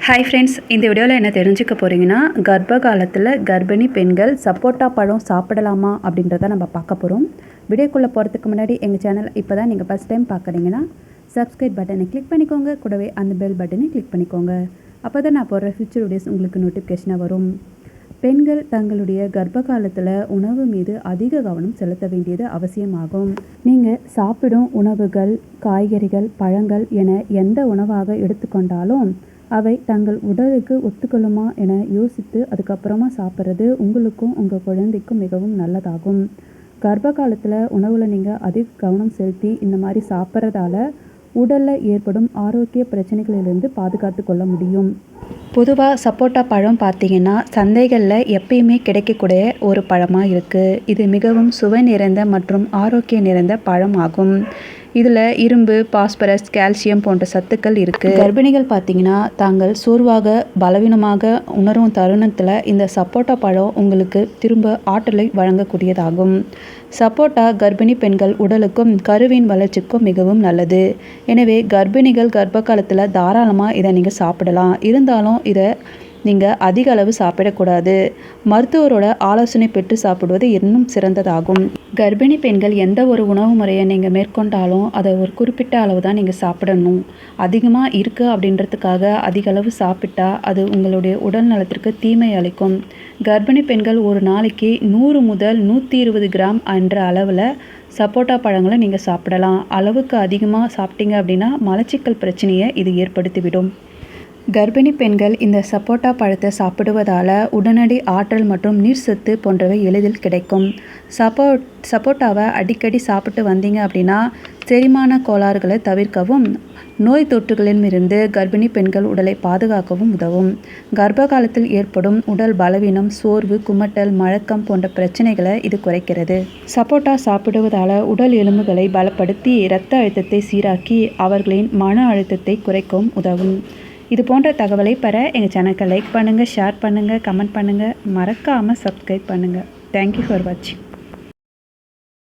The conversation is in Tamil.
ஹாய் ஃப்ரெண்ட்ஸ், இந்த வீடியோவில் என்ன தெரிஞ்சுக்க போகிறீங்கன்னா, கர்ப்ப காலத்தில் கர்ப்பிணி பெண்கள் சப்போட்டா பழம் சாப்பிடலாமா அப்படின்றத நம்ம பார்க்க போகிறோம். வீடியோக்குள்ளே போகிறதுக்கு முன்னாடி எங்கள் சேனல் இப்போ தான் நீங்கள் ஃபஸ்ட் டைம் பார்க்குறீங்கன்னா சப்ஸ்கிரைப் பட்டனை கிளிக் பண்ணிக்கோங்க. கூடவே அந்த பெல் பட்டனை கிளிக் பண்ணிக்கோங்க. அப்போ தான் நான் போடுற ஃபியூச்சர் வீடியோஸ் உங்களுக்கு நோட்டிஃபிகேஷனாக வரும். பெண்கள் தங்களுடைய கர்ப்ப காலத்தில் உணவு மீது அதிக கவனம் செலுத்த வேண்டியது அவசியமாகும். நீங்கள் சாப்பிடும் உணவுகள், காய்கறிகள், பழங்கள் என எந்த உணவாக எடுத்துக்கொண்டாலும் அவை தங்கள் உடலுக்கு ஒத்துக்கொள்ளுமா என யோசித்து அதுக்கப்புறமா சாப்பிட்றது உங்களுக்கும் உங்கள் குழந்தைக்கும் மிகவும் நல்லதாகும். கர்ப்ப காலத்தில் உணவில் நீங்கள் அதிக கவனம் செலுத்தி இந்த மாதிரி சாப்பிட்றதால உடலில் ஏற்படும் ஆரோக்கிய பிரச்சனைகளிலிருந்து பாதுகாத்து கொள்ள முடியும். பொதுவாக சப்போட்டா பழம் பார்த்திங்கன்னா சந்தைகளில் எப்பயுமே கிடைக்கக்கூடிய ஒரு பழமாக இருக்குது. இது மிகவும் சுவை நிறைந்த மற்றும் ஆரோக்கியம் நிறைந்த பழம் ஆகும். இதில் இரும்பு, பாஸ்பரஸ், கால்சியம் போன்ற சத்துக்கள் இருக்குது. கர்ப்பிணிகள் பார்த்திங்கன்னா தாங்கள் சோர்வாக பலவீனமாக உணரும் தருணத்தில் இந்த சப்போட்டா பழம் உங்களுக்கு திரும்ப ஆற்றலை வழங்கக்கூடியதாகும். சப்போட்டா கர்ப்பிணி பெண்கள் உடலுக்கும் கருவின் வளர்ச்சிக்கும் மிகவும் நல்லது. எனவே கர்ப்பிணிகள் கர்ப்ப காலத்தில் தாராளமாக இதை நீங்கள் சாப்பிடலாம். இருந்தாலும் இதை நீங்கள் அதிக அளவு சாப்பிடக்கூடாது. மருத்துவரோட ஆலோசனை பெற்று சாப்பிடுவது இன்னும் சிறந்ததாகும். கர்ப்பிணி பெண்கள் எந்த ஒரு உணவு முறையை நீங்கள் மேற்கொண்டாலும் அதை ஒரு குறிப்பிட்ட அளவு தான் நீங்கள் சாப்பிடணும். அதிகமாக இருக்குது அப்படின்றதுக்காக அதிக அளவு சாப்பிட்டா அது உங்களுடைய உடல் நலத்திற்கு தீமை அளிக்கும். கர்ப்பிணி பெண்கள் ஒரு நாளைக்கு 100 முதல் 120 கிராம் என்ற அளவில் சப்போட்டா பழங்களை நீங்கள் சாப்பிடலாம். அளவுக்கு அதிகமாக சாப்பிட்டீங்க அப்படின்னா மலச்சிக்கல் பிரச்சனையை இது ஏற்படுத்திவிடும். கர்ப்பிணி பெண்கள் இந்த சப்போட்டா பழத்தை சாப்பிடுவதால் உடனடி ஆற்றல் மற்றும் நீர் சத்து போன்றவை எளிதில் கிடைக்கும். சப்போட்டாவை அடிக்கடி சாப்பிட்டு வந்தீங்க அப்படின்னா செரிமான கோளாறுகளை தவிர்க்கவும் நோய் தொற்றுகளிலிருந்து கர்ப்பிணி பெண்கள் உடலை பாதுகாக்கவும் உதவும். கர்ப்ப காலத்தில் ஏற்படும் உடல் பலவீனம், சோர்வு, குமட்டல், மழக்கம் போன்ற பிரச்சனைகளை இது குறைக்கிறது. சப்போட்டா சாப்பிடுவதால் உடல் எலும்புகளை பலப்படுத்தி இரத்த அழுத்தத்தை சீராக்கி அவர்களின் மன அழுத்தத்தை குறைக்கவும் உதவும். இது போன்ற தகவலை பெற எங்கள் சேனலுக்கு லைக் பண்ணுங்கள், ஷேர் பண்ணுங்கள், கமெண்ட் பண்ணுங்கள், மறக்காமல் சப்ஸ்கிரைப் பண்ணுங்கள். தேங்க்யூ ஃபார் வாட்சிங்.